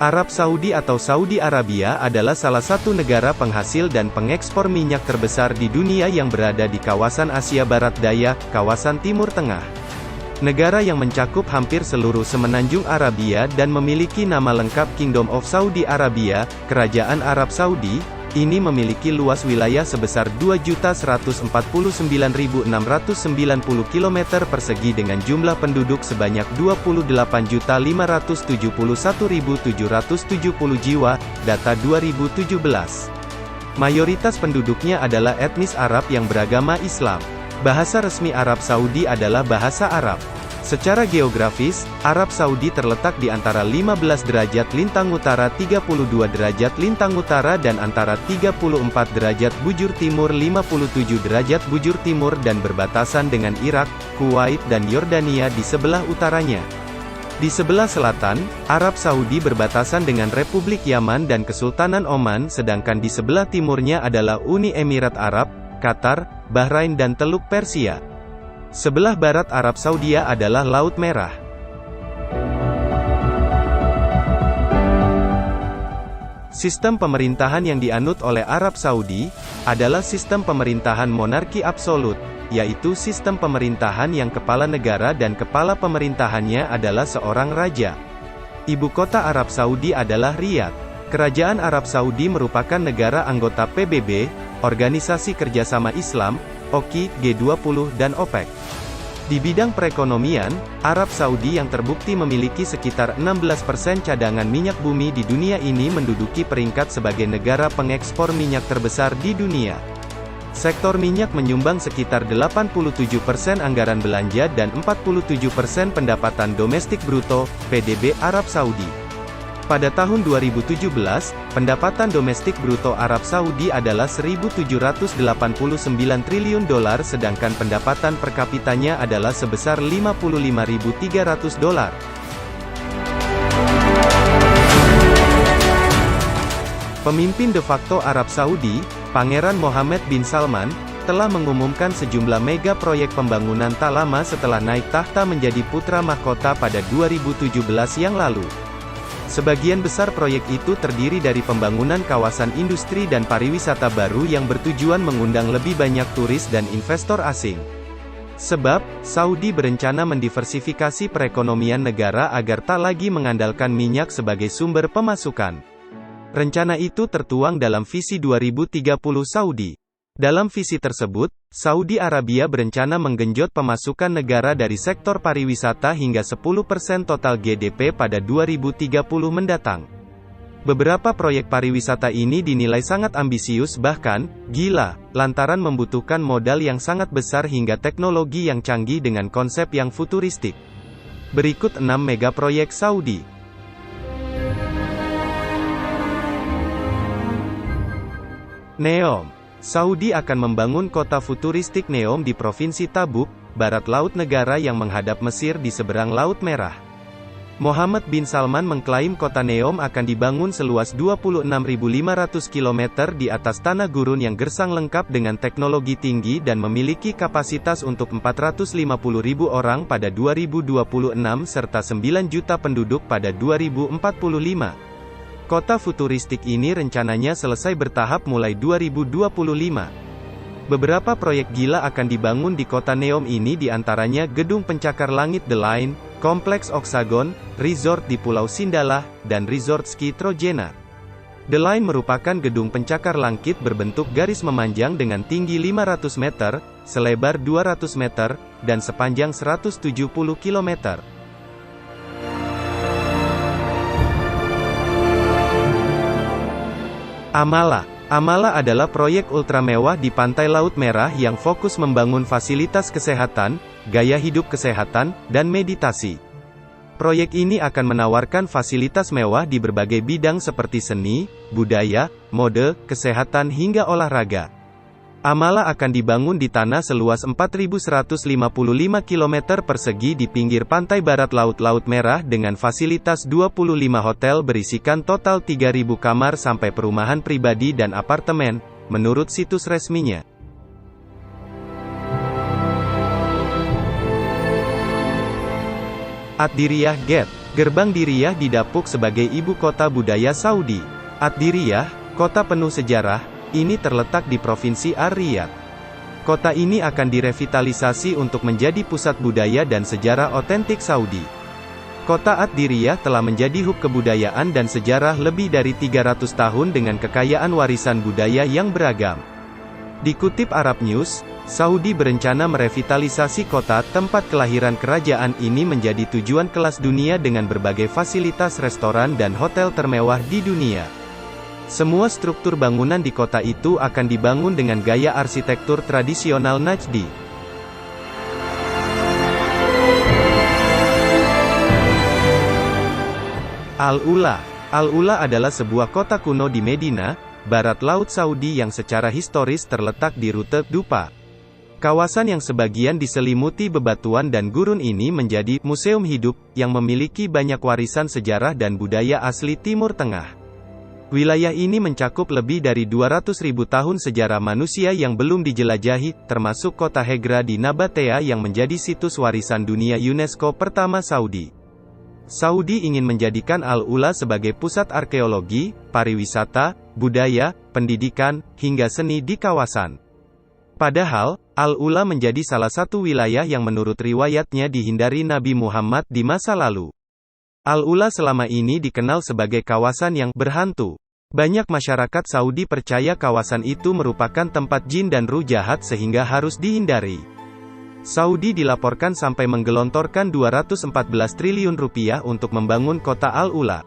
Arab Saudi atau Saudi Arabia adalah salah satu negara penghasil dan pengekspor minyak terbesar di dunia yang berada di kawasan Asia Barat Daya, kawasan Timur Tengah. Negara yang mencakup hampir seluruh semenanjung Arabia dan memiliki nama lengkap Kingdom of Saudi Arabia, Kerajaan Arab Saudi, ini memiliki luas wilayah sebesar 2.149.690 km persegi dengan jumlah penduduk sebanyak 28.571.770 jiwa, data 2017. Mayoritas penduduknya adalah etnis Arab yang beragama Islam. Bahasa resmi Arab Saudi adalah bahasa Arab. Secara geografis, Arab Saudi terletak di antara 15 derajat lintang utara 32 derajat lintang utara dan antara 34 derajat bujur timur 57 derajat bujur timur dan berbatasan dengan Irak, Kuwait dan Yordania di sebelah utaranya. Di sebelah selatan, Arab Saudi berbatasan dengan Republik Yaman dan Kesultanan Oman sedangkan di sebelah timurnya adalah Uni Emirat Arab, Qatar, Bahrain dan Teluk Persia. Sebelah barat Arab Saudi adalah Laut Merah. Sistem pemerintahan yang dianut oleh Arab Saudi adalah sistem pemerintahan monarki absolut, yaitu sistem pemerintahan yang kepala negara dan kepala pemerintahannya adalah seorang raja. Ibu kota Arab Saudi adalah Riyadh. Kerajaan Arab Saudi merupakan negara anggota PBB, Organisasi Kerjasama Islam, OKI, G20 dan OPEC. Di bidang perekonomian, Arab Saudi yang terbukti memiliki sekitar 16% cadangan minyak bumi di dunia ini menduduki peringkat sebagai negara pengekspor minyak terbesar di dunia. Sektor minyak menyumbang sekitar 87% anggaran belanja dan 47% pendapatan domestik bruto, PDB Arab Saudi. Pada tahun 2017, pendapatan domestik bruto Arab Saudi adalah 1.789 triliun dolar sedangkan pendapatan per kapitanya adalah sebesar 55.300 dolar. Pemimpin de facto Arab Saudi, Pangeran Mohammed bin Salman, telah mengumumkan sejumlah mega proyek pembangunan tak lama setelah naik tahta menjadi putra mahkota pada 2017 yang lalu. Sebagian besar proyek itu terdiri dari pembangunan kawasan industri dan pariwisata baru yang bertujuan mengundang lebih banyak turis dan investor asing. Sebab, Saudi berencana mendiversifikasi perekonomian negara agar tak lagi mengandalkan minyak sebagai sumber pemasukan. Rencana itu tertuang dalam Visi 2030 Saudi. Dalam visi tersebut, Saudi Arabia berencana menggenjot pemasukan negara dari sektor pariwisata hingga 10% total GDP pada 2030 mendatang. Beberapa proyek pariwisata ini dinilai sangat ambisius bahkan, gila, lantaran membutuhkan modal yang sangat besar hingga teknologi yang canggih dengan konsep yang futuristik. Berikut 6 mega proyek Saudi. NEOM. Saudi akan membangun kota futuristik NEOM di Provinsi Tabuk, barat laut negara yang menghadap Mesir di seberang Laut Merah. Mohammed bin Salman mengklaim kota NEOM akan dibangun seluas 26.500 km di atas tanah gurun yang gersang lengkap dengan teknologi tinggi dan memiliki kapasitas untuk 450.000 orang pada 2026 serta 9 juta penduduk pada 2045. Kota futuristik ini rencananya selesai bertahap mulai 2025. Beberapa proyek gila akan dibangun di kota NEOM ini diantaranya Gedung Pencakar Langit The Line, Kompleks Oksagon, Resort di Pulau Sindalah, dan Resort Ski Trojena. The Line merupakan gedung pencakar langit berbentuk garis memanjang dengan tinggi 500 meter, selebar 200 meter, dan sepanjang 170 km. Amala. Amala adalah proyek ultra mewah di pantai Laut Merah yang fokus membangun fasilitas kesehatan, gaya hidup kesehatan, dan meditasi. Proyek ini akan menawarkan fasilitas mewah di berbagai bidang seperti seni, budaya, mode, kesehatan hingga olahraga. Amala akan dibangun di tanah seluas 4.155 km persegi di pinggir pantai barat Laut Merah dengan fasilitas 25 hotel berisikan total 3.000 kamar sampai perumahan pribadi dan apartemen, menurut situs resminya. Ad-Diriyah Gate. Gerbang Diriyah didapuk sebagai ibu kota budaya Saudi. Ad-Diriyah, kota penuh sejarah, ini terletak di Provinsi Ar-Riyadh. Kota ini akan direvitalisasi untuk menjadi pusat budaya dan sejarah otentik Saudi. Kota Ad-Diriyah telah menjadi hub kebudayaan dan sejarah lebih dari 300 tahun dengan kekayaan warisan budaya yang beragam. Dikutip Arab News, Saudi berencana merevitalisasi kota tempat kelahiran kerajaan ini menjadi tujuan kelas dunia dengan berbagai fasilitas restoran dan hotel termewah di dunia. Semua struktur bangunan di kota itu akan dibangun dengan gaya arsitektur tradisional Najdi. Al-Ula. Al-Ula adalah sebuah kota kuno di Medina, barat laut Saudi yang secara historis terletak di rute Dupa. Kawasan yang sebagian diselimuti bebatuan dan gurun ini menjadi museum hidup, yang memiliki banyak warisan sejarah dan budaya asli Timur Tengah. Wilayah ini mencakup lebih dari 200.000 tahun sejarah manusia yang belum dijelajahi, termasuk kota Hegra di Nabatea yang menjadi situs warisan dunia UNESCO pertama Saudi. Saudi ingin menjadikan Al-Ula sebagai pusat arkeologi, pariwisata, budaya, pendidikan, hingga seni di kawasan. Padahal, Al-Ula menjadi salah satu wilayah yang menurut riwayatnya dihindari Nabi Muhammad di masa lalu. Al-Ula selama ini dikenal sebagai kawasan yang berhantu. Banyak masyarakat Saudi percaya kawasan itu merupakan tempat jin dan ruh jahat sehingga harus dihindari. Saudi dilaporkan sampai menggelontorkan 214 triliun rupiah untuk membangun kota Al-Ula.